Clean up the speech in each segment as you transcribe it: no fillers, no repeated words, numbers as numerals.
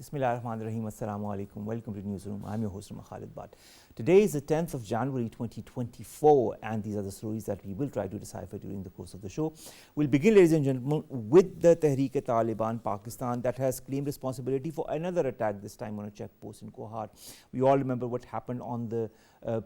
Bismillahirrahmanirrahim. Assalamu alaikum. Welcome to Newsroom. I'm your host, Khalid. Today is the 10th of January 2024, and these are the stories that we will try to decipher during the course of the show. We'll begin, ladies and gentlemen, with the Tehreek-e-Taliban Pakistan that has claimed responsibility for another attack, this time on a checkpost in Jauhar. We all remember what happened on the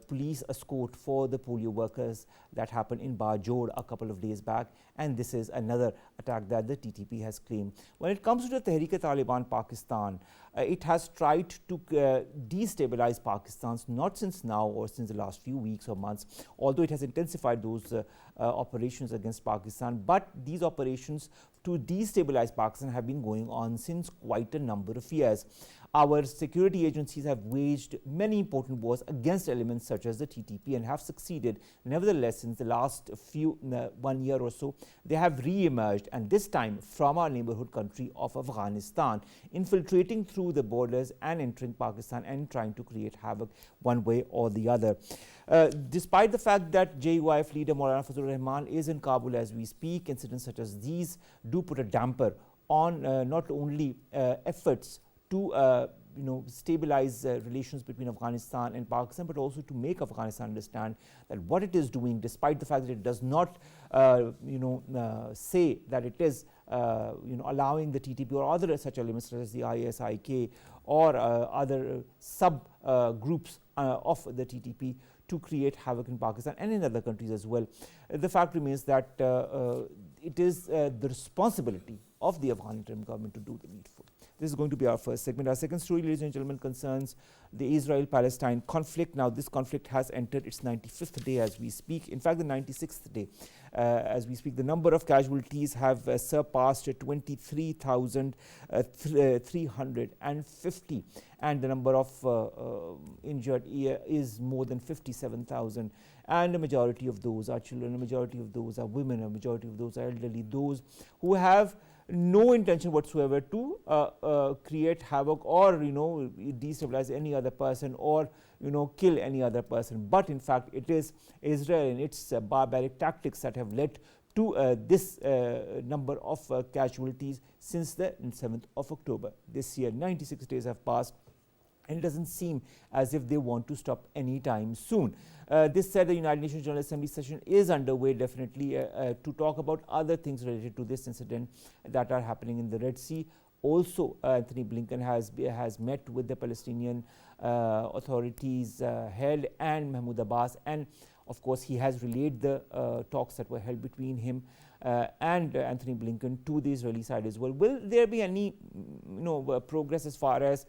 police escort for the polio workers that happened in Bajod a couple of days back, and this is another attack that the TTP has claimed. When it comes to the Tehreek-e-Taliban Pakistan, it has tried to destabilize Pakistan, not since now or since the last few weeks or months, although it has intensified those operations against Pakistan. But these operations to destabilize Pakistan have been going on since quite a number of years. Our security agencies have waged many important wars against elements such as the TTP and have succeeded. Nevertheless, since the last 1 year or so, they have re-emerged, and this time from our neighborhood country of Afghanistan, infiltrating through the borders and entering Pakistan and trying to create havoc one way or the other. Despite the fact that JUIF leader Rehman is in Kabul as we speak, incidents such as these do put a damper on not only efforts to stabilize relations between Afghanistan and Pakistan, but also to make Afghanistan understand that what it is doing, despite the fact that it does not say that it is allowing the TTP or other such elements such as the ISIK or other sub groups of the TTP to create havoc in Pakistan and in other countries as well. The fact remains that it is the responsibility of the Afghan interim government to do the needful. This is going to be our first segment. Our second story, ladies and gentlemen, concerns the Israel-Palestine conflict. Now, this conflict has entered its 95th day as we speak. In fact, the 96th day as we speak. The number of casualties have surpassed 23,350, and the number of injured is more than 57,000. And a majority of those are children, a majority of those are women, a majority of those are elderly, those who have no intention whatsoever to create havoc or destabilize any other person or kill any other person. But in fact, it is Israel and its barbaric tactics that have led to this number of casualties since the 7th of October this year. 96 days have passed, and it doesn't seem as if they want to stop anytime soon. This said, the United Nations General Assembly session is underway definitely to talk about other things related to this incident that are happening in the Red Sea. Also, Anthony Blinken has met with the Palestinian authorities head and Mahmoud Abbas, and of course he has relayed the talks that were held between him and Anthony Blinken to the Israeli side as well. Will there be any progress as far as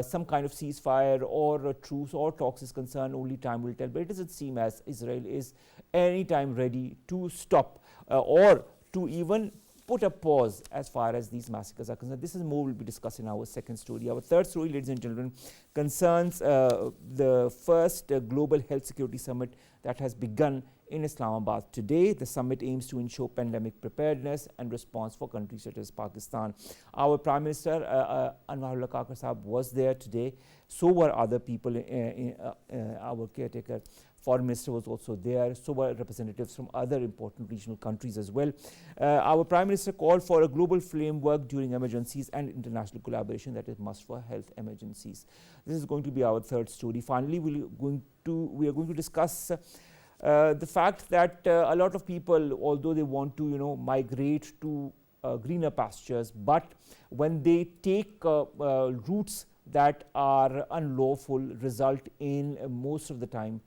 some kind of ceasefire or a truce or talks is concerned? Only time will tell, but it doesn't seem as Israel is anytime ready to stop or to even put a pause as far as these massacres are concerned. This is more we'll be discussing in our second story. Our third story, ladies and gentlemen, concerns the first Global Health Security Summit that has begun in Islamabad today. The summit aims to ensure pandemic preparedness and response for countries such as Pakistan. Our Prime Minister Anwarullah Kakar Sahab was there today. So were other people. Our caretaker Foreign Minister was also there. So were representatives from other important regional countries as well. Our Prime Minister called for a global framework during emergencies and international collaboration that is must for health emergencies. This is going to be our third story. Finally, we are going to discuss the fact that a lot of people, although they want to migrate to greener pastures, but when they take routes that are unlawful, result in most of the time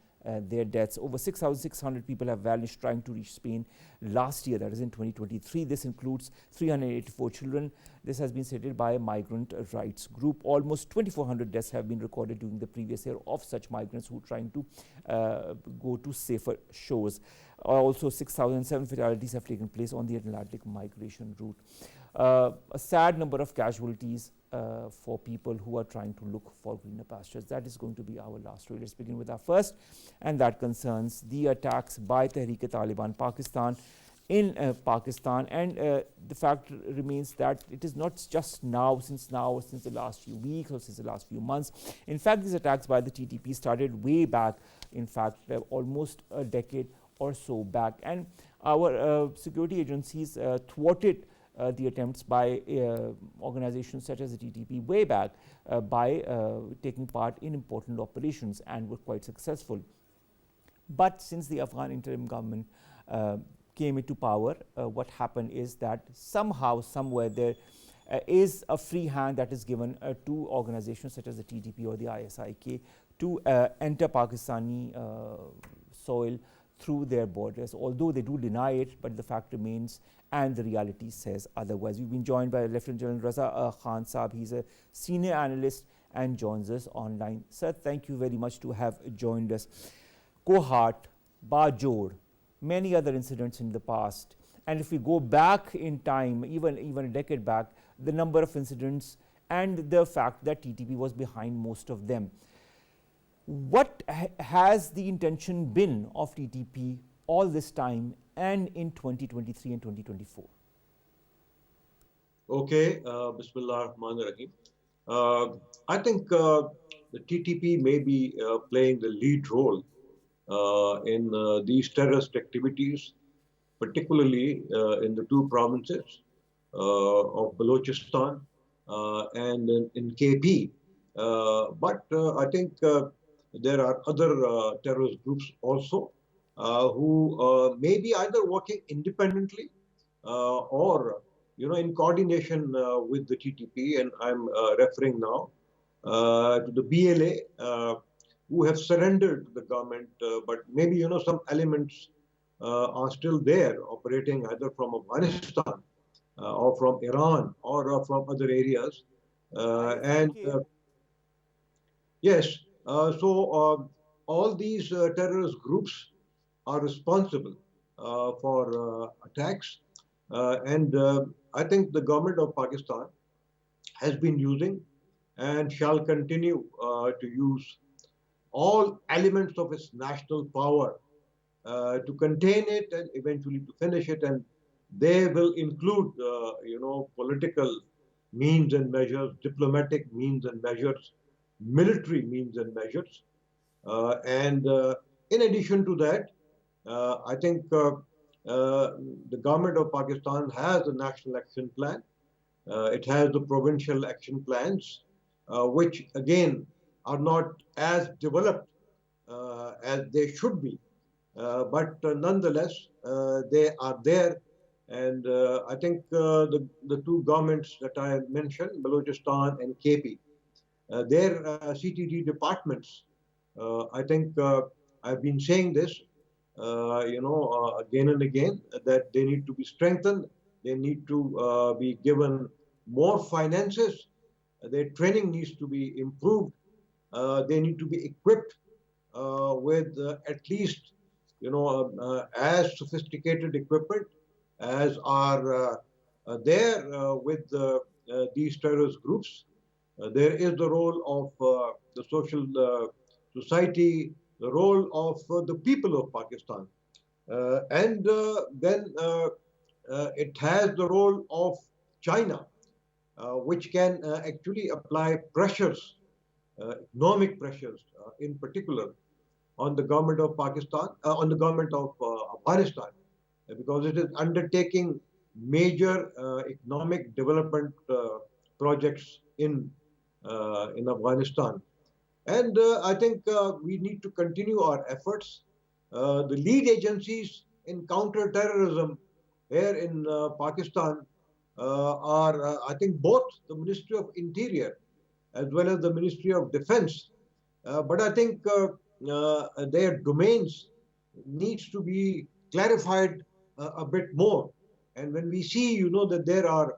their deaths. Over 6,600 people have vanished trying to reach Spain last year, that is in 2023. This includes 384 children. This has been stated by a migrant rights group. Almost 2,400 deaths have been recorded during the previous year of such migrants who are trying to go to safer shores. Also, 6,007 fatalities have taken place on the Atlantic migration route. A sad number of casualties for people who are trying to look for greener pastures. That is going to be our last story. Let's begin with our first, and that concerns the attacks by Tehreek-e-Taliban Pakistan in Pakistan. And the fact remains that it is not just since the last few weeks or since the last few months. In fact, these attacks by the TTP started way back, in fact, almost a decade or so back. And our security agencies thwarted the attempts by organizations such as the TTP way back by taking part in important operations and were quite successful. But since the Afghan interim government came into power, what happened is that somehow, somewhere, there is a free hand that is given to organizations such as the TTP or the ISIK to enter Pakistani soil through their borders, although they do deny it, but the fact remains and the reality says otherwise. We've been joined by Lieutenant General Raza Khan Saab. He's a senior analyst and joins us online. Sir, thank you very much to have joined us. Kohat, Bajor, many other incidents in the past, and if we go back in time, even a decade back, the number of incidents and the fact that TTP was behind most of them. What has the intention been of TTP all this time and in 2023 and 2024? Okay, Bismillah ar-Rahman ar-Rahim. I think the TTP may be playing the lead role in these terrorist activities, particularly in the two provinces of Balochistan and in KP. But I think there are other terrorist groups also who may be either working independently or in coordination with the TTP, and I'm referring now to the BLA, who have surrendered to the government, but maybe some elements are still there, operating either from Afghanistan or from Iran or from other areas, and yes, so all these terrorist groups are responsible for attacks, and I think the government of Pakistan has been using and shall continue to use all elements of its national power to contain it and eventually to finish it, and they will include political means and measures, diplomatic means and measures, military means and measures, and in addition to that, I think the government of Pakistan has a national action plan. It has the provincial action plans, which again are not as developed as they should be, but nonetheless they are there. And I think the two governments that I mentioned, Balochistan and KP, their CTT departments, I think I've been saying this, again and again, that they need to be strengthened. They need to be given more finances. Their training needs to be improved. They need to be equipped with at least, as sophisticated equipment as are there with these terrorist groups. There is the role of the social society, the role of the people of Pakistan. And then it has the role of China, which can actually apply pressures, economic pressures in particular, on the government of Pakistan, on the government of Afghanistan, because it is undertaking major economic development projects in Afghanistan. And I think we need to continue our efforts. The lead agencies in counter-terrorism here in Pakistan are, I think, both the Ministry of Interior as well as the Ministry of Defense. But I think their domains needs to be clarified a bit more. And when we see, that there are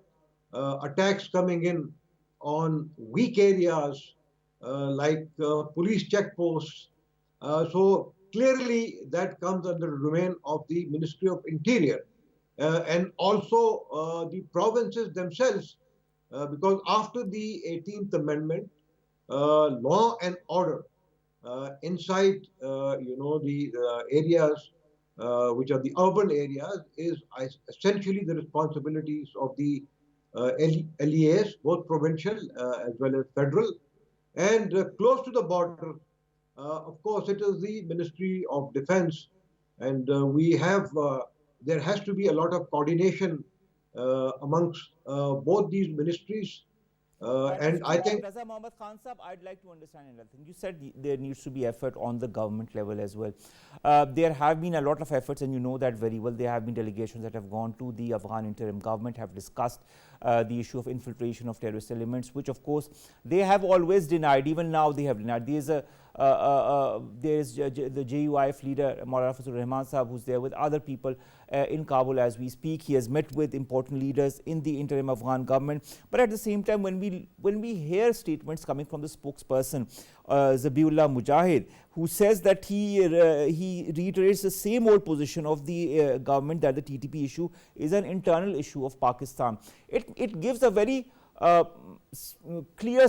attacks coming in on weak areas like police checkposts, so clearly that comes under the domain of the Ministry of Interior and also the provinces themselves, because after the 18th Amendment, law and order inside, the areas which are the urban areas is essentially the responsibilities of the LEAs, both provincial as well as federal. And close to the border, of course, it is the Ministry of Defense. And we have, there has to be a lot of coordination amongst both these ministries. And I Understood. think, Raza Mohammed Khan Sahab, I'd like to understand another thing. You said there needs to be effort on the government level as well. There have been a lot of efforts, and you know that very well. There have been delegations that have gone to the Afghan interim government, have discussed the issue of infiltration of terrorist elements, which of course they have always denied. Even now they have denied. There is the JUIF leader, Maulana Rehman Sahab, who's there with other people in Kabul as we speak. He has met with important leaders in the interim Afghan government. But at the same time, when we hear statements coming from the spokesperson, Zabiullah Mujahid, who says that he reiterates the same old position of the government that the TTP issue is an internal issue of Pakistan. It gives a very clear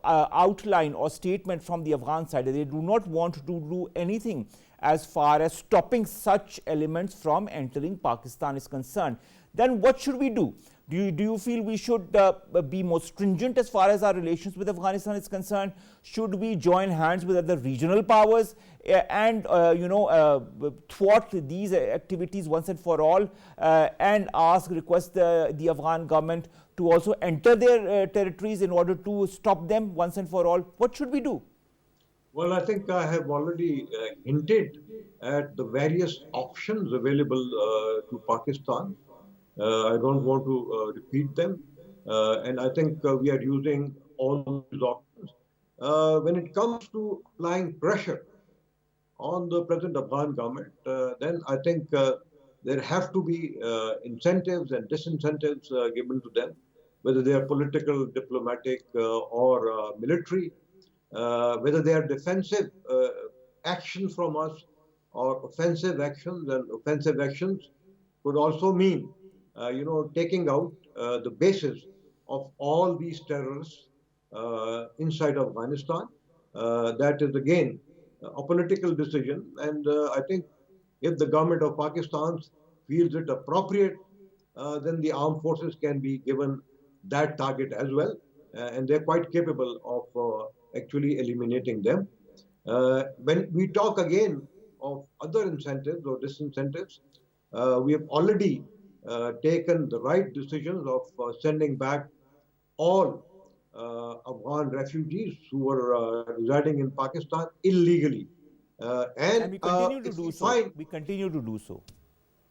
outline or statement from the Afghan side that they do not want to do anything as far as stopping such elements from entering Pakistan is concerned. Then what should we do? Do you feel we should be more stringent as far as our relations with Afghanistan is concerned? Should we join hands with other regional powers and thwart these activities once and for all, and request the Afghan government to also enter their territories in order to stop them once and for all? What should we do? well, I think I have already hinted at the various options available to Pakistan. I don't want to repeat them. And I think we are using all these options. When it comes to applying pressure on the present Afghan government, then I think there have to be incentives and disincentives given to them, whether they are political, diplomatic, or military, whether they are defensive actions from us or offensive actions. And offensive actions could also mean, taking out the bases of all these terrorists inside Afghanistan. That is again a political decision, and I think if the government of Pakistan feels it appropriate, then the armed forces can be given that target as well, and they're quite capable of actually eliminating them. When we talk again of other incentives or disincentives, we have already taken the right decisions of sending back all Afghan refugees who were residing in Pakistan illegally. And we continue to If do we so. find, We continue to do so.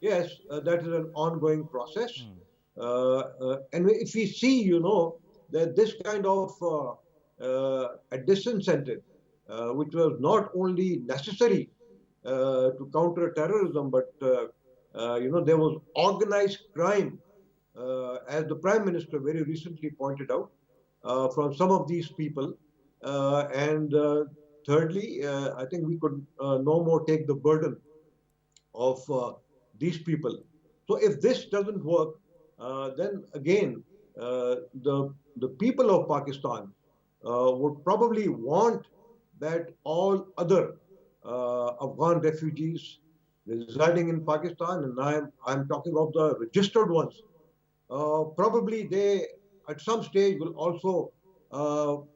yes, that is an ongoing process. And if we see, that this kind of a disincentive, which was not only necessary to counter terrorism, but there was organized crime, as the Prime Minister very recently pointed out, from some of these people. And thirdly, I think we could no more take the burden of these people. So if this doesn't work, then again, the people of Pakistan would probably want that all other Afghan refugees residing in Pakistan, and I'm talking of the registered ones, probably they at some stage will also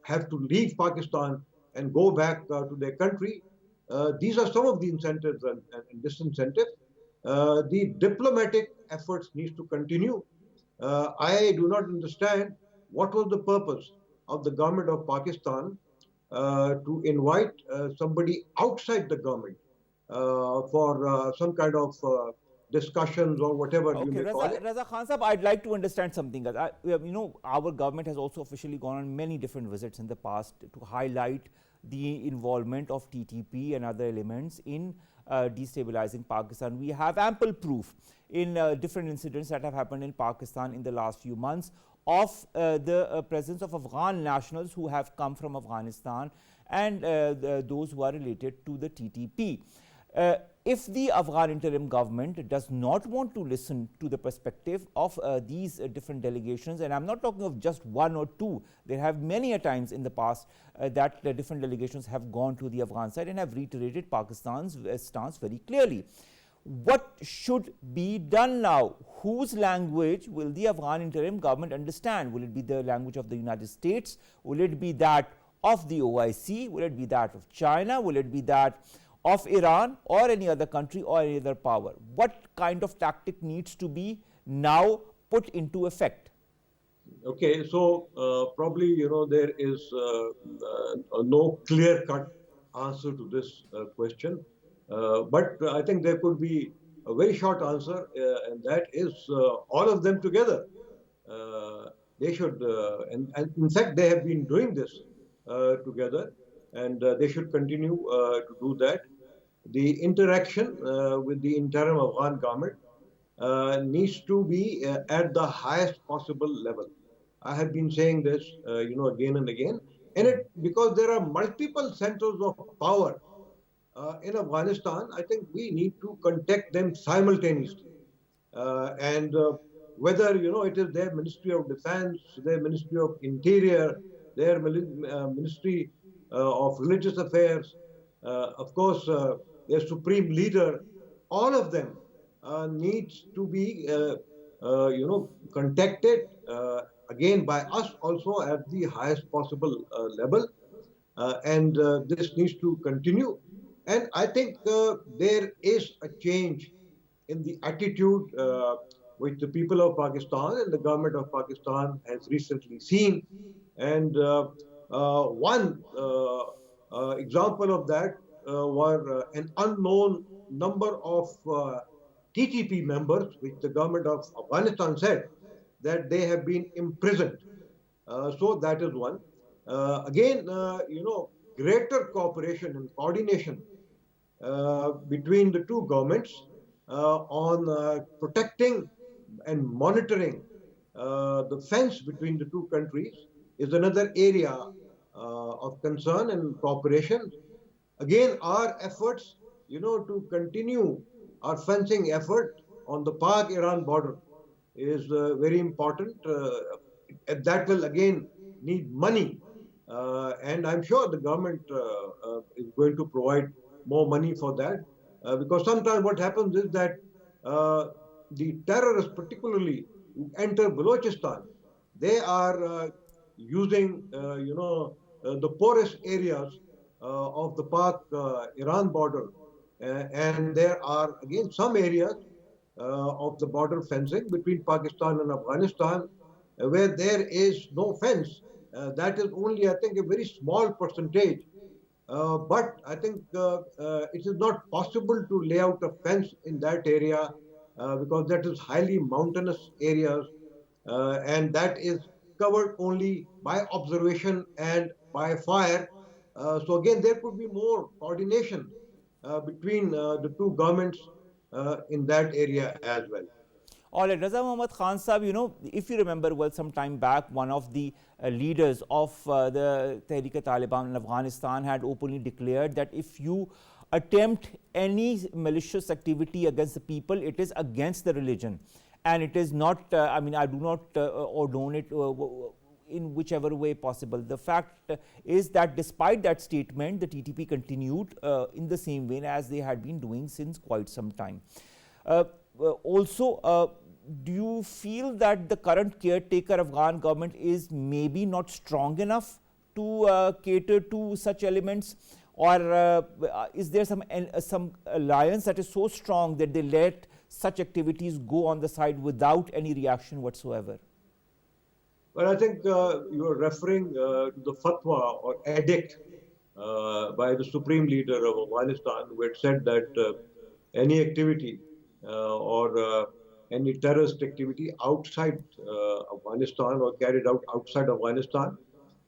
have to leave Pakistan and go back to their country. These are some of the incentives and disincentives. The diplomatic efforts need to continue. I do not understand what was the purpose of the government of Pakistan to invite somebody outside the government for some kind of discussions or whatever you Okay, may call it. Raza Khan Sahab, I'd like to understand something. Our government has also officially gone on many different visits in the past to highlight the involvement of TTP and other elements in destabilizing Pakistan. We have ample proof in different incidents that have happened in Pakistan in the last few months of the presence of Afghan nationals who have come from Afghanistan and those who are related to the TTP. If the Afghan interim government does not want to listen to the perspective of these different delegations, and I'm not talking of just one or two, there have many a times in the past that different delegations have gone to the Afghan side and have reiterated Pakistan's stance very clearly. What should be done now? Whose language will the Afghan interim government understand? Will it be the language of the United States? Will it be that of the OIC? Will it be that of China? Will it be that of Iran or any other country or any other power? What kind of tactic needs to be now put into effect? Okay, so probably there is no clear-cut answer to this question, but I think there could be a very short answer, and that is all of them together. Uh, they should, and in fact, they have been doing this together, and they should continue to do that. The interaction with the interim Afghan government needs to be at the highest possible level. I have been saying this, again and again, and it because there are multiple centers of power in Afghanistan. I think we need to contact them simultaneously, and whether it is their Ministry of Defense, their Ministry of Interior, their Ministry of Religious Affairs, of course, their Supreme Leader, all of them needs to be, contacted again by us also at the highest possible level, and this needs to continue. And I think there is a change in the attitude which the people of Pakistan and the government of Pakistan has recently seen. And one example of that were an unknown number of TTP members, which the government of Afghanistan said that they have been imprisoned. So that is one. Again, greater cooperation and coordination between the two governments on protecting and monitoring the fence between the two countries is another area of concern and cooperation. Again, our efforts, to continue our fencing effort on the Pak-Iran border is very important. That will again need money, and I'm sure the government is going to provide more money for that, because sometimes what happens is that the terrorists, particularly who enter Balochistan, they are using the porous areas of the Pak-Iran border, and there are again some areas of the border fencing between Pakistan and Afghanistan where there is no fence. That is only, I think, a very small percentage. But I think it is not possible to lay out a fence in that area because that is highly mountainous areas, and that is covered only by observation and by fire. So again, there could be more coordination between the two governments in that area as well. All right, Raza Muhammad Khan Sahib, if you remember well, some time back, one of the leaders of the Tehrik-e-Taliban in Afghanistan had openly declared that if you attempt any malicious activity against the people, it is against the religion. And it is not, I do not condone it in whichever way possible. The fact is that despite that statement, the TTP continued in the same way as they had been doing since quite some time. Also, do you feel that the current caretaker Afghan government is maybe not strong enough to cater to such elements, or is there some alliance that is so strong that they let such activities go on the side without any reaction whatsoever? Well, I think you are referring to the fatwa or edict by the Supreme Leader of Afghanistan, who had said that any activity or any terrorist activity outside Afghanistan or carried out outside Afghanistan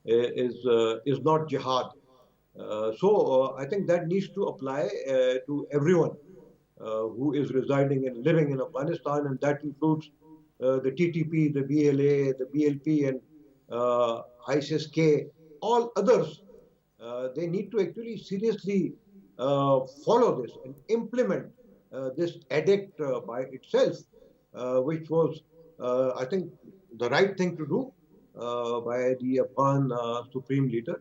is not jihad. So I think that needs to apply to everyone who is residing and living in Afghanistan, and that includes the TTP, the BLA, the BLP, and ISIS-K, all others. They need to actually seriously follow this and implement this edict by itself, which was, I think, the right thing to do by the Afghan Supreme Leader.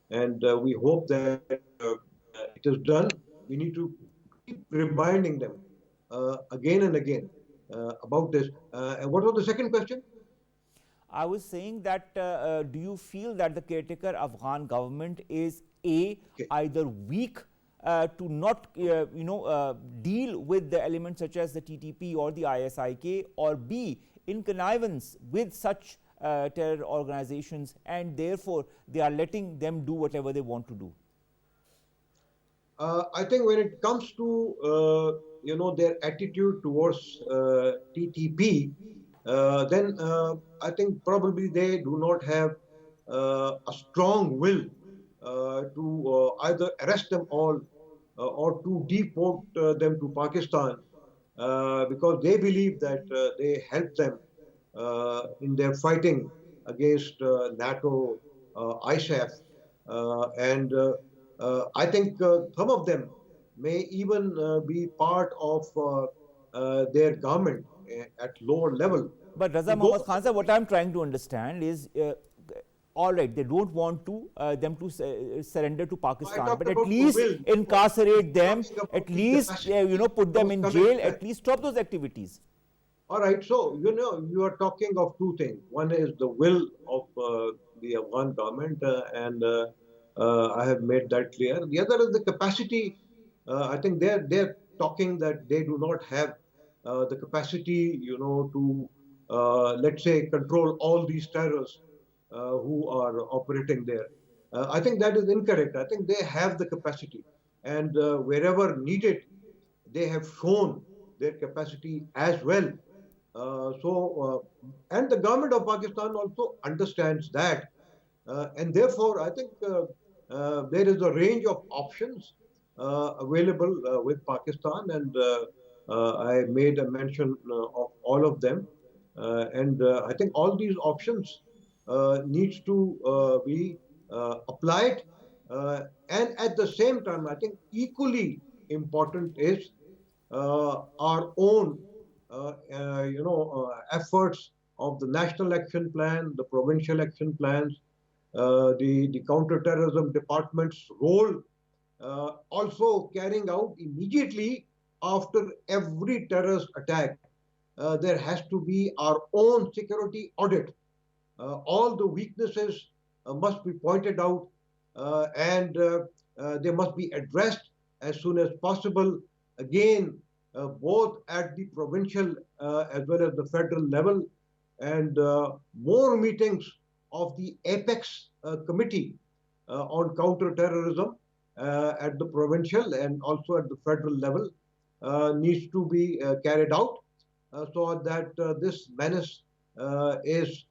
And we hope that it is done. We need to keep reminding them again and again about this. And what was the second question? I was saying that do you feel that the caretaker Afghan government is either weak to not deal with the elements such as the TTP or the ISIK, or B, in connivance with such terror organizations, and therefore they are letting them do whatever they want to do? I think when it comes to their attitude towards TTP, then I think probably they do not have a strong will to either arrest them all or to deport them to Pakistan, because they believe that they help them in their fighting against NATO, ISAF, and I think some of them may even be part of their government at lower level. But So Raza those Muhammad are Khan the sir, what I'm trying to understand is, all right, they don't want to them to surrender to I Pakistan, talked but at about the least will. No, incarcerate I'm them, talking at about the least capacity put them those in coming jail, back. at least stop those activities. All right, so you are talking of two things. One is the will of the Afghan government, and I have made that clear. The other is the capacity. I think they're talking that they do not have the capacity, to let's say control all these terrorists who are operating there. I think that is incorrect. I think they have the capacity, and wherever needed, they have shown their capacity as well. And the government of Pakistan also understands that, and therefore, I think there is a range of options available with Pakistan, and I made a mention of all of them, and I think all these options needs to be applied, and at the same time, I think equally important is our own efforts of the national action plan, the provincial action plans, the counterterrorism department's role, also carrying out immediately after every terrorist attack. There has to be our own security audit. All the weaknesses must be pointed out, and they must be addressed as soon as possible. Again, both at the provincial as well as the federal level, and more meetings of the apex committee on counter-terrorism at the provincial and also at the federal level needs to be carried out, so that this menace is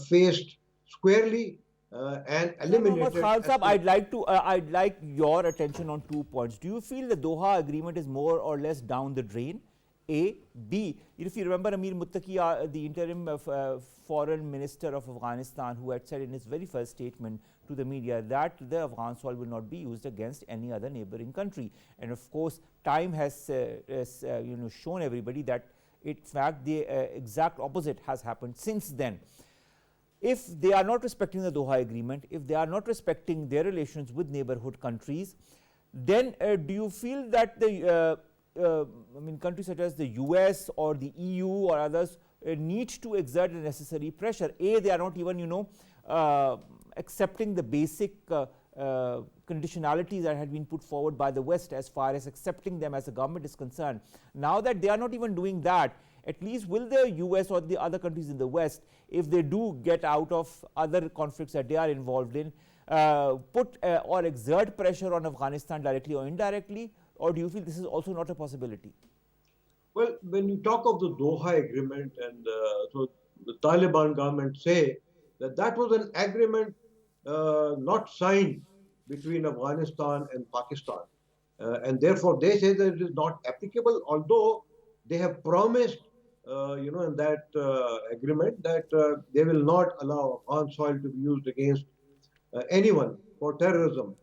faced squarely and Raza Muhammad eliminated Khan as Sahab, soon as I'd like your attention on 2 points. Do you feel the Doha agreement is more or less down the drain? A. B. If you remember Amir Muttaqi, the interim foreign minister of Afghanistan, who had said in his very first statement to the media that the Afghan soil will not be used against any other neighboring country. And of course, time has shown everybody that in fact the exact opposite has happened since then. If they are not respecting the Doha agreement, if they are not respecting their relations with neighborhood countries, then do you feel that countries such as the US or the EU or others need to exert the necessary pressure? A, they are not even accepting the basic conditionalities that had been put forward by the West as far as accepting them as a government is concerned. Now that they are not even doing that, at least will the US or the other countries in the West, if they do get out of other conflicts that they are involved in, put or exert pressure on Afghanistan directly or indirectly? Or do you feel this is also not a possibility? Well, when you talk of the Doha agreement, and so the Taliban government say that that was an agreement not signed between Afghanistan and Pakistan, and therefore they say that it is not applicable. Although they have promised, in that agreement that they will not allow Afghan soil to be used against anyone for terrorism.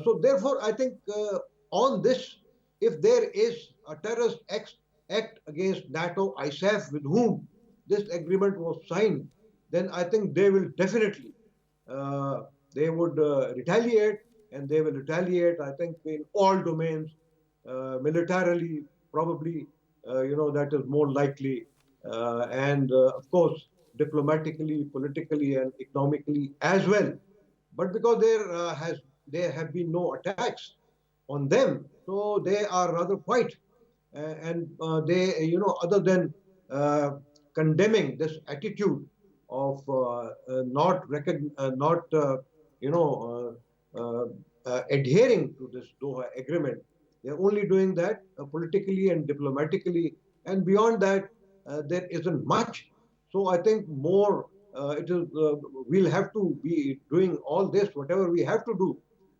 So therefore, I think on this, if there is a terrorist act against NATO, ISAF, with whom this agreement was signed, then I think they will definitely they would retaliate, and they will retaliate. I think in all domains, militarily probably, that is more likely, and of course diplomatically, politically, and economically as well. But because there have been no attacks on them, so they are rather quiet, and they, other than uh, condemning this attitude of adhering to this Doha agreement. They're only doing that politically and diplomatically, and beyond that, there isn't much. So I think more it is we'll have to be doing all this, whatever we have to do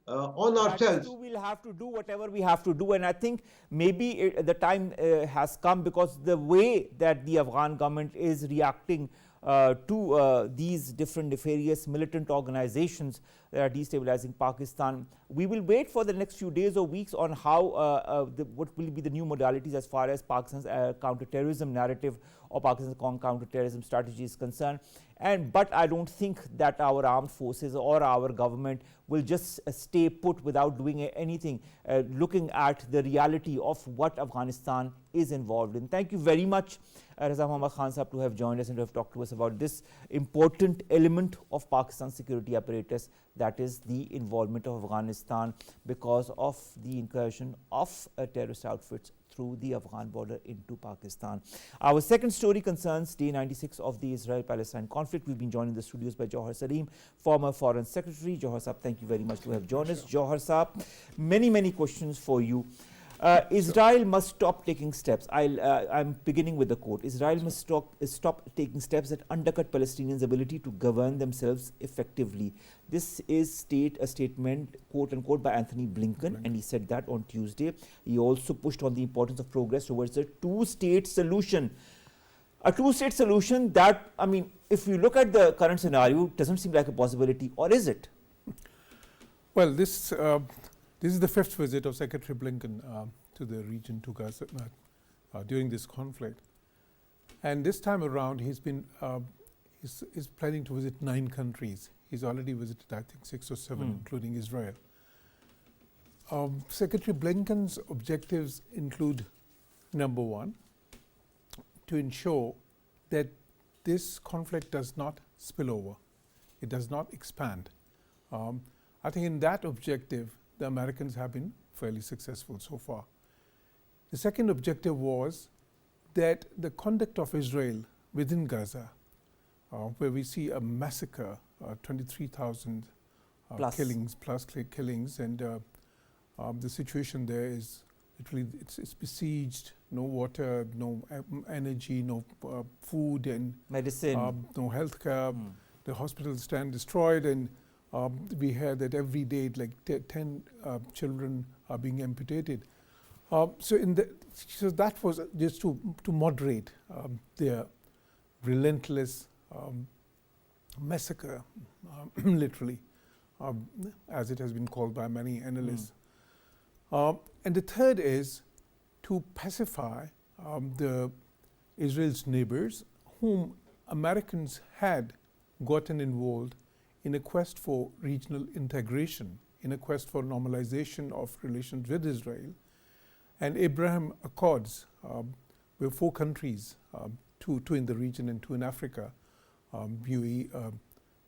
on That is true. ourselves. We'll have to do whatever we have to do, and I think maybe the time has come, because the way that the Afghan government is reacting to these different nefarious militant organizations that are destabilizing Pakistan. We will wait for the next few days or weeks on how what will be the new modalities as far as Pakistan's counterterrorism narrative or Pakistan's counterterrorism strategy is concerned. But I don't think that our armed forces or our government will just stay put without doing anything, looking at the reality of what Afghanistan is involved in. Thank you very much, Raza Muhammad Khan Sahab, to have joined us and to have talked to us about this important element of Pakistan's security apparatus, that is the involvement of Afghanistan because of the incursion of terrorist outfits through the Afghan border into Pakistan. Our second story concerns day 96 of the Israel-Palestine conflict. We've been joined in the studios by Jauhar Saleem, former Foreign Secretary. Jauhar Sahab, thank you very much to have joined us. Jauhar Sahab, many questions for you. Israel must stop taking steps. I'm beginning with the quote. Israel must stop taking steps that undercut Palestinians' ability to govern themselves effectively. This is a statement, quote unquote, by Anthony Blinken, and he said that on Tuesday. He also pushed on the importance of progress towards a two-state solution. A two-state solution that, I mean, if you look at the current scenario, doesn't seem like a possibility, or is it? Well, this is the fifth visit of Secretary Blinken to the region, to Gaza, during this conflict. And this time around, he's planning to visit 9 countries. He's already visited, I think, 6 or 7, including Israel. Secretary Blinken's objectives include, number one, to ensure that this conflict does not spill over. It does not expand. I think in that objective, the Americans have been fairly successful so far. The second objective was that the conduct of Israel within Gaza, where we see a massacre, 23,000 killings, and the situation there is literally it's besieged. No water, no energy, no food, and medicine, no healthcare. The hospitals stand destroyed, and we heard that every day, like 10 children are being amputated. So that was just to moderate their relentless massacre, literally, as it has been called by many analysts. And the third is to pacify the Israel's neighbors, whom Americans had gotten involved in a quest for regional integration, in a quest for normalization of relations with Israel. And Abraham Accords, where 4 countries, 2 in the region and 2 in Africa, UAE,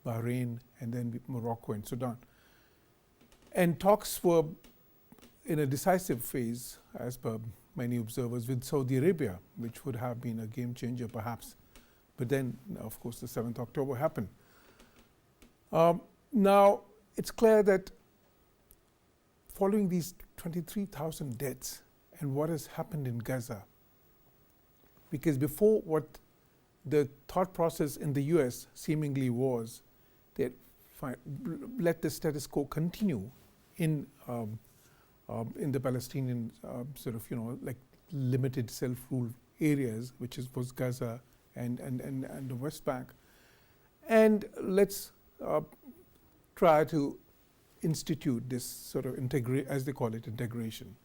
Bahrain, and then Morocco and Sudan. And talks were in a decisive phase, as per many observers, with Saudi Arabia, which would have been a game changer perhaps. But then, of course, the 7th October happened. Now, it's clear that following these 23,000 deaths and what has happened in Gaza, because before, what the thought process in the US seemingly was that let the status quo continue in the Palestinian sort of, like limited self-rule areas, which was Gaza and the West Bank, and let's try to institute this sort of as they call it, integration.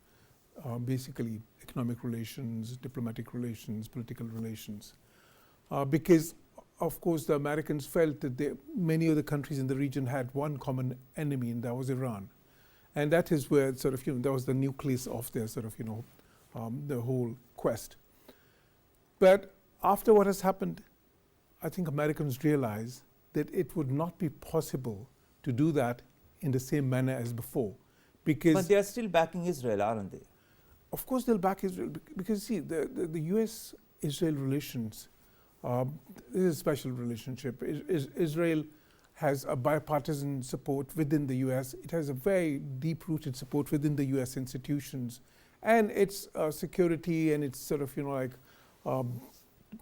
Basically economic relations, diplomatic relations, political relations. Because of course the Americans felt that many of the countries in the region had one common enemy, and that was Iran. And that is where sort of, that was the nucleus of their sort of, the whole quest. But after what has happened, I think Americans realize that it would not be possible to do that in the same manner as before. Because but they are still backing Israel, aren't they? Of course they'll back Israel, because see, the US-Israel relations This is a special relationship. Israel has a bipartisan support within the US. It has a very deep-rooted support within the US institutions. And its security and its sort of,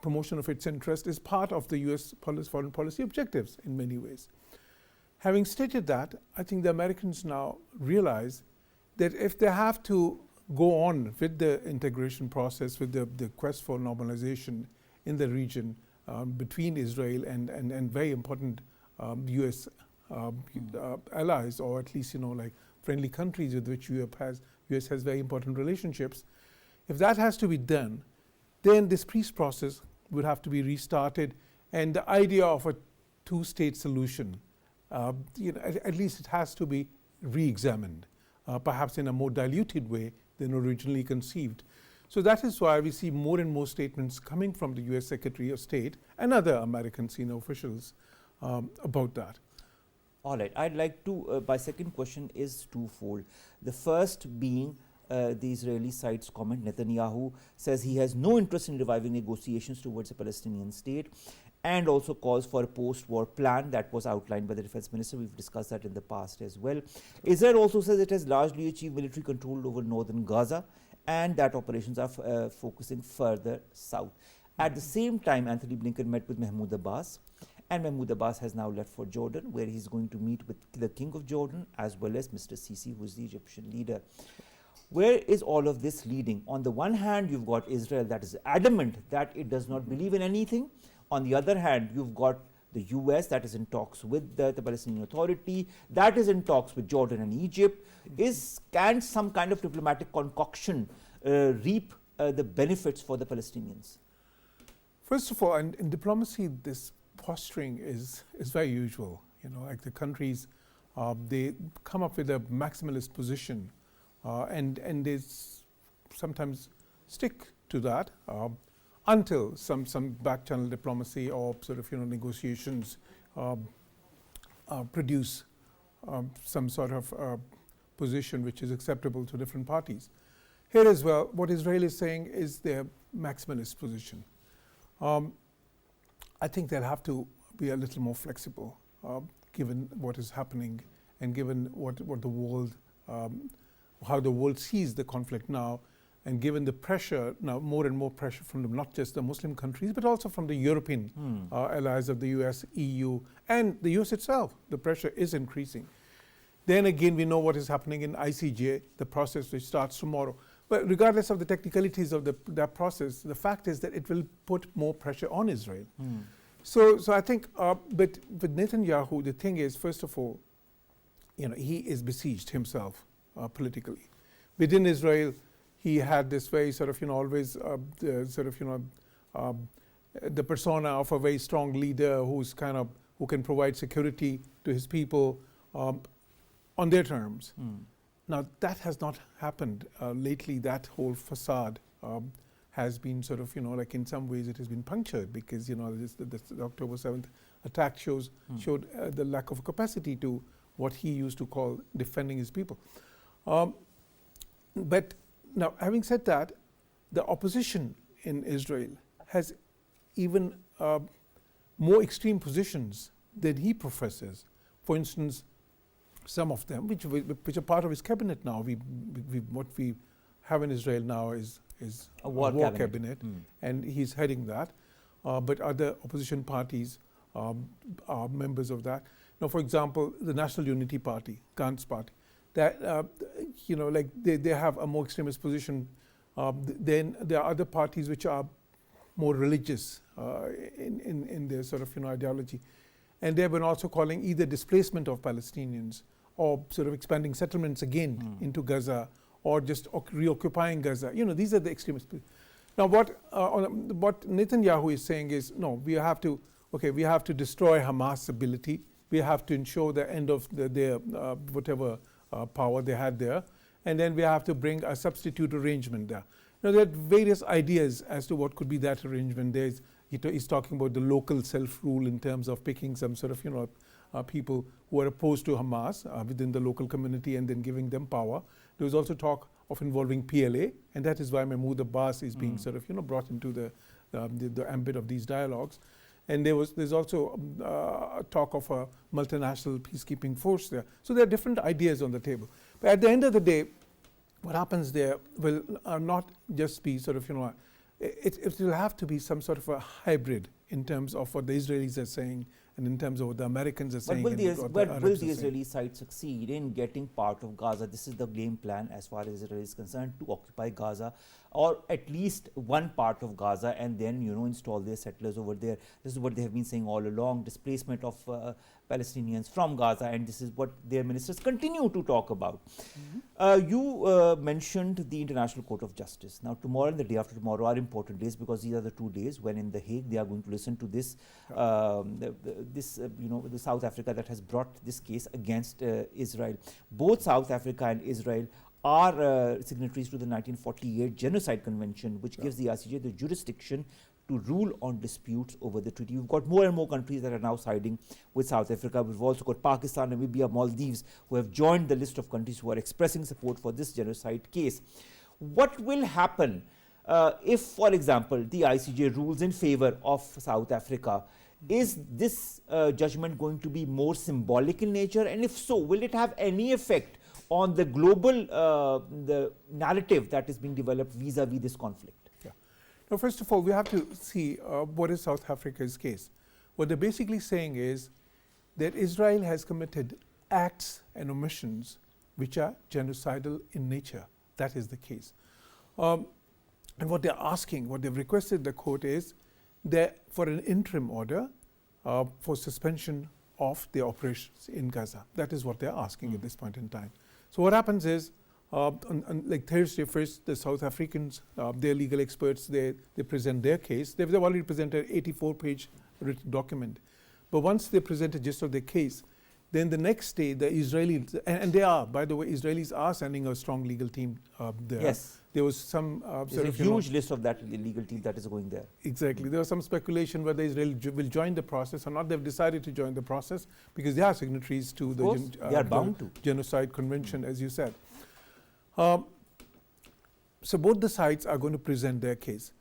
promotion of its interest is part of the US foreign policy objectives in many ways. Having stated that, I think the Americans now realize that if they have to go on with the integration process, with the quest for normalization in the region between Israel and very important US allies, or at least friendly countries with which US has very important relationships. If that has to be done, then this peace process would have to be restarted, and the idea of a two-state solution, at least it has to be re-examined, perhaps in a more diluted way than originally conceived. So that is why we see more and more statements coming from the US Secretary of State and other American senior officials about that. All right, I'd like to, my second question is twofold. The first being the Israeli side's comment. Netanyahu says he has no interest in reviving negotiations towards a Palestinian state, and also calls for a post-war plan that was outlined by the defense minister. We've discussed that in the past as well. Israel also says it has largely achieved military control over northern Gaza, and that operations are focusing further south. At the same time, Anthony Blinken met with Mahmoud Abbas, and Mahmoud Abbas has now left for Jordan, where he's going to meet with the King of Jordan as well as Mr. Sisi, who is the Egyptian leader. Where is all of this leading? On the one hand, you've got Israel that is adamant that it does not believe in anything. On the other hand, you've got the US that is in talks with the Palestinian Authority, that is in talks with Jordan and Egypt. Can some kind of diplomatic concoction reap the benefits for the Palestinians? First of all, in diplomacy, this posturing is very usual. Like the countries, they come up with a maximalist position, and they sometimes stick to that until some back channel diplomacy or sort of negotiations produce some sort of position which is acceptable to different parties. Here as well, what Israel is saying is their maximalist position. I think they'll have to be a little more flexible, given what is happening and given what the world, how the world sees the conflict now, and given the pressure now, more and more pressure from not just the Muslim countries, but also from the European allies of the US, EU, and the US itself. The pressure is increasing. Then again, we know what is happening in ICJ, the process which starts tomorrow. But regardless of the technicalities of that process, the fact is that it will put more pressure on Israel. So I think, but with Netanyahu, the thing is, first of all, he is besieged himself politically. Within Israel, he had this very sort of, always the persona of a very strong leader who can provide security to his people on their terms. Now, that has not happened lately. That whole facade has been sort of, like in some ways it has been punctured because, the October 7th attack showed the lack of capacity to what he used to call defending his people. But now, having said that, the opposition in Israel has even more extreme positions than he professes. For instance, some of them, which are part of his cabinet now. What we have in Israel now is a war cabinet, and he's heading that. But other opposition parties are members of that. Now, for example, the National Unity Party, Gantz party, that like they have a more extremist position. Then there are other parties which are more religious in their sort of ideology, and they've been also calling either displacement of Palestinians or sort of expanding settlements again into Gaza, or just reoccupying Gaza. These are the extremists. Now, what Netanyahu is saying is, no, we have to destroy Hamas' ability. We have to ensure the end of their whatever power they had there, and then we have to bring a substitute arrangement there. Now, there are various ideas as to what could be that arrangement. He's talking about the local self-rule in terms of picking some sort of people who are opposed to Hamas within the local community and then giving them power. There was also talk of involving PLA, and that is why Mahmoud Abbas is being sort of brought into the ambit of these dialogues. And there's also talk of a multinational peacekeeping force there. So there are different ideas on the table. But at the end of the day, what happens there will not just be sort of, it will have to be some sort of a hybrid in terms of what the Israelis are saying and in terms of what the Americans are saying. But will the Israeli side succeed in getting part of Gaza? This is the game plan as far as Israel is concerned, to occupy Gaza, or at least one part of Gaza, and then install their settlers over there. This is what they have been saying all along: displacement of Palestinians from Gaza, and this is what their ministers continue to talk about. You mentioned the International Court of Justice. Now, tomorrow and the day after tomorrow are important days, because these are the 2 days when in The Hague they are going to listen to this, the South Africa that has brought this case against Israel. Both South Africa and Israel are signatories to the 1948 Genocide Convention, which gives the ICJ the jurisdiction to rule on disputes over the treaty. We've got more and more countries that are now siding with South Africa. We've also got Pakistan, Namibia, Maldives, who have joined the list of countries who are expressing support for this genocide case. What will happen if, for example, the ICJ rules in favor of South Africa? Is this judgment going to be more symbolic in nature? And if so, will it have any effect on the global the narrative that is being developed vis-a-vis this conflict? Now, first of all, we have to see what is South Africa's case. What they're basically saying is that Israel has committed acts and omissions which are genocidal in nature. That is the case. And what they're asking, what they've requested the court is that for an interim order for suspension of the operations in Gaza. That is what they're asking at this point in time. So what happens is, on like Thursday first, the South Africans, their legal experts, they present their case. They've already presented an 84-page written document. But once they present a gist of their case, then the next day the Israelis, and they are, by the way, Israelis are sending a strong legal team there. Yes. There was some There's a huge list of that legal team that is going there. Exactly. There was some speculation whether Israel will join the process or not. They've decided to join the process because they are signatories to they are bound to Genocide Convention, as you said. So both the sides are going to present their case.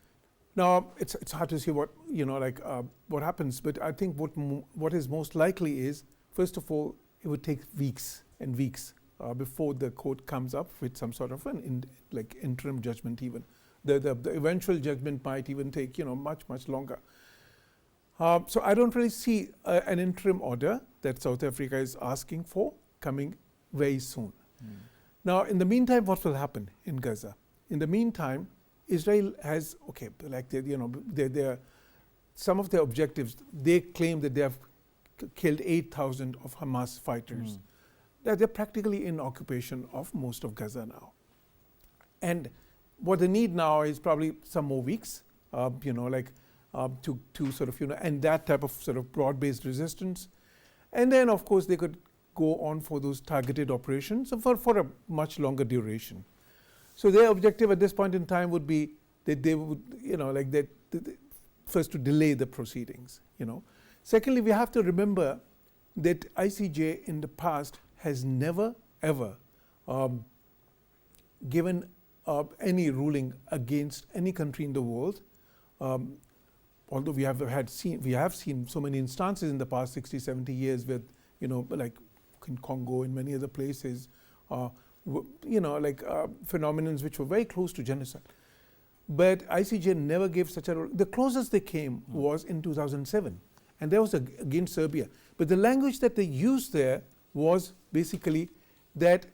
Now, it's hard to see what what happens, but I think what is most likely is, first of all, it would take weeks and weeks before the court comes up with some sort of an interim judgment. Even the eventual judgment might even take much longer. So I don't really see an interim order that South Africa is asking for coming very soon. Now, in the meantime, what will happen in Gaza? In the meantime, Israel has some of their objectives. They claim that they have killed 8,000 of Hamas fighters. They're practically in occupation of most of Gaza now. And what they need now is probably some more weeks, to sort of, and that type of sort of broad-based resistance. And then, of course, they could go on for those targeted operations for a much longer duration. So their objective at this point in time would be that they would, first to delay the proceedings, Secondly, we have to remember that ICJ in the past has never, ever given any ruling against any country in the world. Although we have seen so many instances in the past 60, 70 years with, like in Congo and many other places, phenomena which were very close to genocide. But ICJ never gave such a ruling. The closest they came was in 2007, and that was against Serbia. But the language that they used there was basically that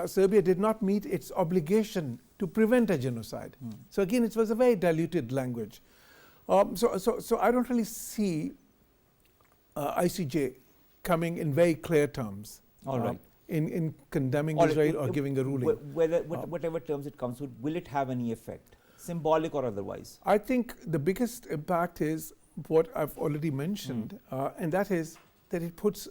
Serbia did not meet its obligation to prevent a genocide. So again, it was a very diluted language. So I don't really see ICJ coming in very clear terms. All right. In condemning Israel or giving a ruling. Whatever terms it comes with, will it have any effect, symbolic or otherwise? I think the biggest impact is what I've already mentioned, and that is that it puts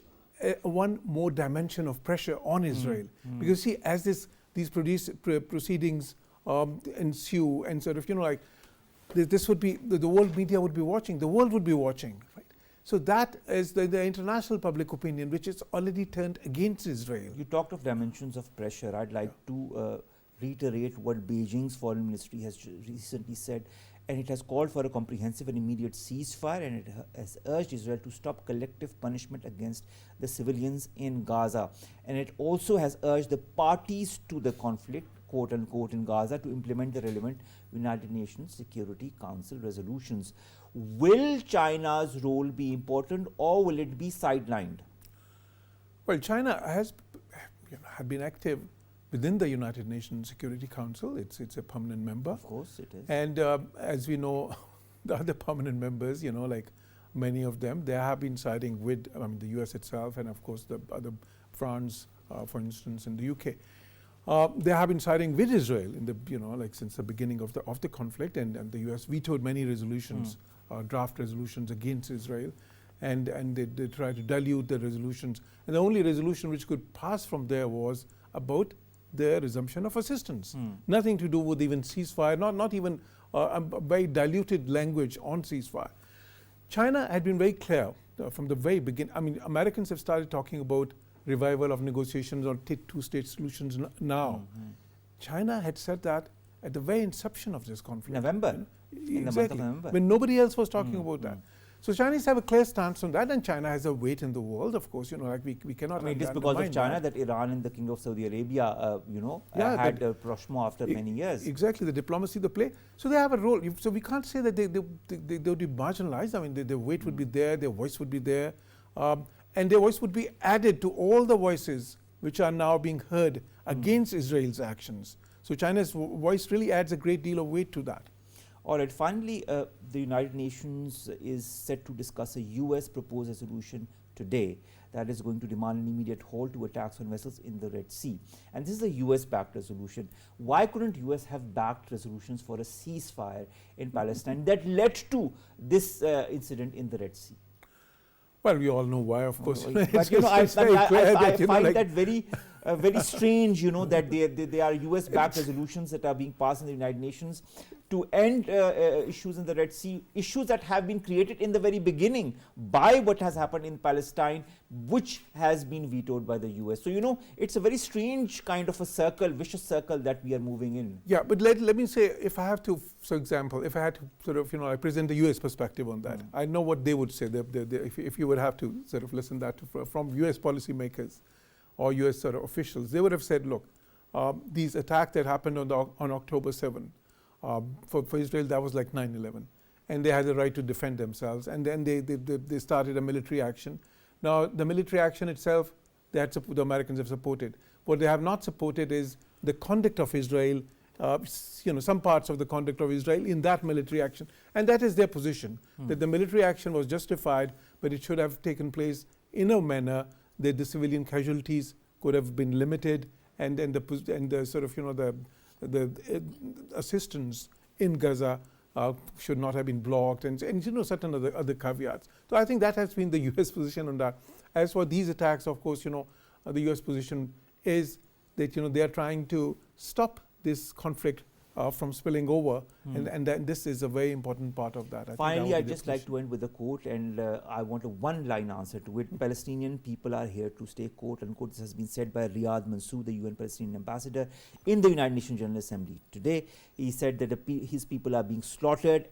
one more dimension of pressure on Israel. Because see, as these proceedings ensue, and sort of, this would be, the world media would be watching, the world would be watching, right? So that is the international public opinion, which is already turned against Israel. You talked of dimensions of pressure. I'd like to reiterate what Beijing's foreign ministry has recently said. and it has called for a comprehensive and immediate ceasefire, and it has urged Israel to stop collective punishment against the civilians in Gaza. And it also has urged the parties to the conflict, quote unquote, in Gaza to implement the relevant United Nations Security Council resolutions. Will China's role be important, or will it be sidelined? Well, China has had been active within the United Nations Security Council. It's a permanent member. Of course it is. And as we know, the other permanent members, like many of them, they have been siding with the US itself, and of course the other France, for instance, in the UK. They have been siding with Israel in the since the beginning of the conflict, and the US vetoed many resolutions, draft resolutions against Israel, and they tried to dilute the resolutions. And the only resolution which could pass from there was about the resumption of assistance. Nothing to do with even ceasefire, not even a very diluted language on ceasefire. China had been very clear from the very beginning. Americans have started talking about revival of negotiations on two-state solutions now. China had said that at the very inception of this conflict. November. In the month of November. When nobody else was talking about that. So Chinese have a clear stance on that, and China has a weight in the world, of course. We cannot. It is because of China that Iran and the King of Saudi Arabia, had a proshmo after many years. Exactly, the diplomacy they play. So they have a role. So we can't say that they would be marginalized. Their weight would be there, their voice would be there, and their voice would be added to all the voices which are now being heard against Israel's actions. So China's voice really adds a great deal of weight to that. All right, finally, the United Nations is set to discuss a US proposed resolution today that is going to demand an immediate halt to attacks on vessels in the Red Sea. And this is a US-backed resolution. Why couldn't US have backed resolutions for a ceasefire in Palestine that led to this incident in the Red Sea? Well, we all know why, of course. But I find that very strange, that they are US-backed resolutions that are being passed in the United Nations to end issues in the Red Sea, issues that have been created in the very beginning by what has happened in Palestine, which has been vetoed by the US. So, it's a very strange kind of a circle, vicious circle that we are moving in. Yeah, but let me say, if I have to, for example, if I had to sort of, I present the US perspective on that, I know what they would say if you would have to sort of listen that from US policymakers or US sort of officials. They would have said, look, these attacks that happened on October 7, for Israel, that was like 9/11, and they had the right to defend themselves, and then they started a military action. Now, the military action itself, the Americans have supported. What they have not supported is the conduct of Israel, some parts of the conduct of Israel in that military action, and that is their position, that the military action was justified, but it should have taken place in a manner that the civilian casualties could have been limited, and the sort of the assistance in Gaza should not have been blocked, and certain other caveats. So I think that has been the US position on that. As for these attacks, of course, the US position is that they are trying to stop this conflict from spilling over, and this is a very important part of that. Finally, I'd just like to end with a quote, and I want a one-line answer to it. Palestinian people are here to stay, quote unquote. This has been said by Riyad Mansour, the UN Palestinian ambassador, in the United Nations General Assembly today. He said that his people are being slaughtered,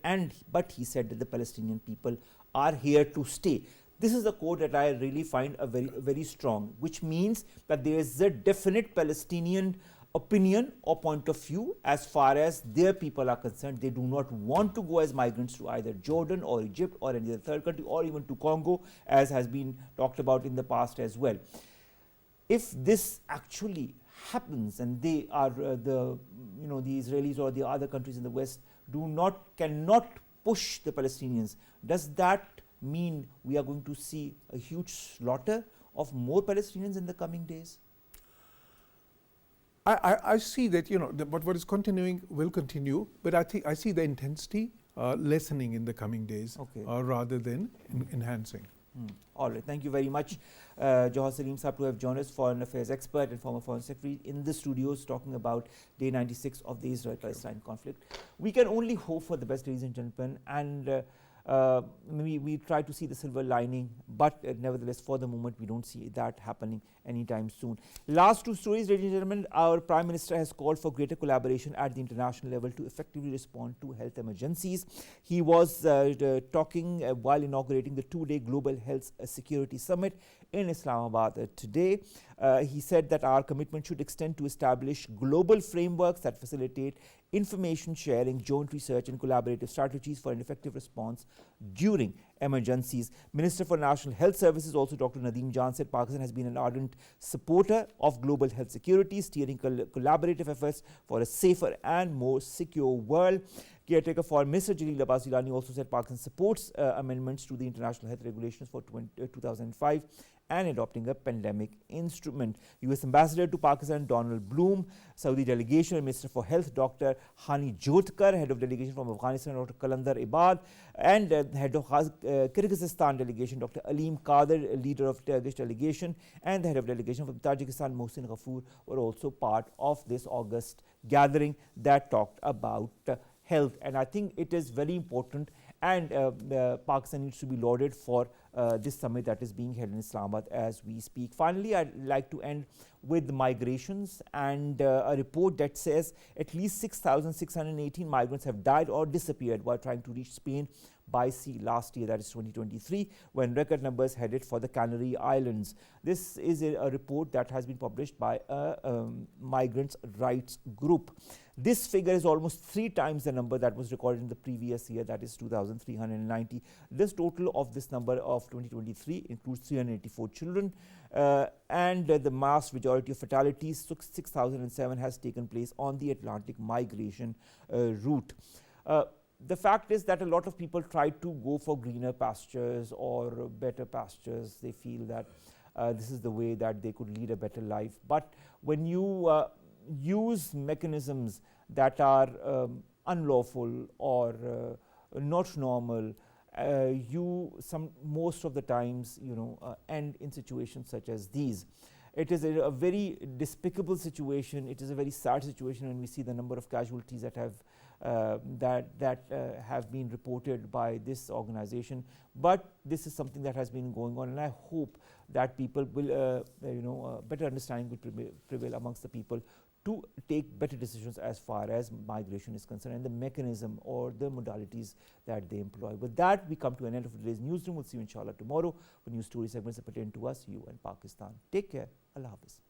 but he said that the Palestinian people are here to stay. This is a quote that I really find very strong, which means that there is a definite Palestinian opinion or point of view as far as their people are concerned. They do not want to go as migrants to either Jordan or Egypt or any other third country, or even to Congo, as has been talked about in the past as well. If this actually happens, and they are the Israelis or the other countries in the West cannot push the Palestinians, does that mean we are going to see a huge slaughter of more Palestinians in the coming days? I see that what is continuing will continue, but I see the intensity lessening in the coming days, rather than enhancing. All right, thank you very much, Jauhar Saleem Saab, to have joined us, Foreign Affairs expert and former Foreign Secretary, in the studios talking about day 96 of the Israel-Palestine conflict. We can only hope for the best, ladies and gentlemen, and we try to see the silver lining, but nevertheless, for the moment, we don't see that happening anytime soon. Last two stories, ladies and gentlemen. Our Prime Minister has called for greater collaboration at the international level to effectively respond to health emergencies. He was talking while inaugurating the two-day Global Health Security Summit in Islamabad today. He said that our commitment should extend to establish global frameworks that facilitate information sharing, joint research and collaborative strategies for an effective response during emergencies. Minister for National Health Services, also Dr. Nadeem Jan, said Pakistan has been an ardent supporter of global health security, steering collaborative efforts for a safer and more secure world. Caretaker for Mr. Jalil Abbas Gilani also said Pakistan supports amendments to the international health regulations for 2005 and adopting a pandemic instrument. U.S. Ambassador to Pakistan Donald Bloom, Saudi delegation and Minister for Health Dr. Hani Jotkar, head of delegation from Afghanistan Dr. Kalandar Ibad, and head of Kyrgyzstan delegation Dr. Aleem Kadir, leader of Turkish delegation, and the head of delegation from Tajikistan Mohsin Ghafoor were also part of this August gathering that talked about health. And I think it is very important, and Pakistan needs to be lauded for this summit that is being held in Islamabad as we speak. Finally, I'd like to end with migrations and a report that says at least 6,618 migrants have died or disappeared while trying to reach Spain by sea last year, that is 2023, when record numbers headed for the Canary Islands. This is a report that has been published by a migrants' rights group. This figure is almost 3 times the number that was recorded in the previous year, that is 2,390. This total of this number of 2023 includes 384 children, and the mass majority of fatalities, 6,007, has taken place on the Atlantic migration route. The fact is that a lot of people try to go for greener pastures or better pastures. They feel that this is the way that they could lead a better life. But when you use mechanisms that are unlawful or not normal, most of the times end in situations such as these. It is a very despicable situation. It is a very sad situation when we see the number of casualties that have have been reported by this organization. But this is something that has been going on, and I hope that people will, better understanding will prevail amongst the people to take better decisions as far as migration is concerned and the mechanism or the modalities that they employ. With that, we come to an end of today's newsroom. We'll see you inshallah tomorrow for news story segments that pertain to us, you and Pakistan. Take care. Allah Hafiz.